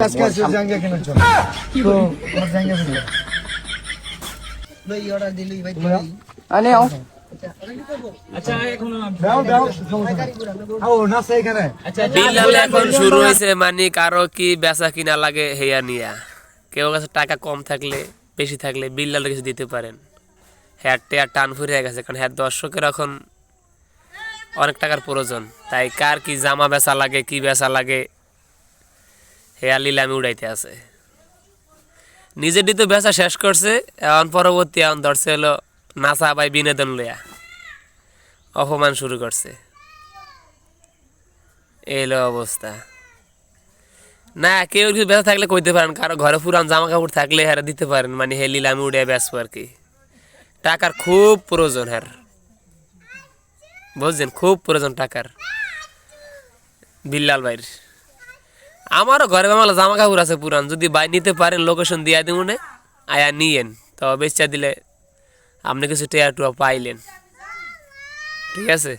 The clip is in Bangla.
আজকে আছে জাঙ্গা কেনার জন্য তো আমার জাঙ্গা কিনলো ভাই অর্ডার দিলি ভাই আনে আও আচ্ছা এখন দাও দাও ও না সেই এখানে আচ্ছা বিল্লাল এখন শুরু হইছে মানে কারো কি বেচা কিনা লাগে হেয়া নিয়া কেউ কাছে টাকা কম থাকলে বেশি থাকলে বিল্লাল কিছু দিতে পারেন হ্যাঁ টেয়ার টান ফুরিয়ে গেছে কারণ হ্যাঁ দর্শকের এখন অনেক টাকার প্রয়োজন তাই কার কি জামা বেচা লাগে কি বেচা লাগে হেয়া লিলামি উড়াইতে আছে নিজেরই তো বেচা শেষ করছে এখন পরবর্তী এখন ধরছে হলো নাচা বাই বিনোদন লইয়া অপমান শুরু করছে এলো অবস্থা না কেউ কিছু বেচা থাকলে কইতে পারেন কারো ঘরে পুরান জামা কাপড় থাকলে হ্যাঁ দিতে পারেন মানে হে লিলামি উড়ে বেচবো আর কি টাকার খুব প্রয়োজন হ্যাঁ বুঝছেন খুব প্রয়োজন টাকার বিল্লাল ভাইয়ের আমারও ঘরে আমার জামা কাপড় আছে পুরান যদি বাই নিতে পারেন লোকেশন দিয়া দিব না আয়া নিয়েন তো বেচা দিলে আপনি কিছু টেয়া টুয়া পাইলেন ঠিক আছে।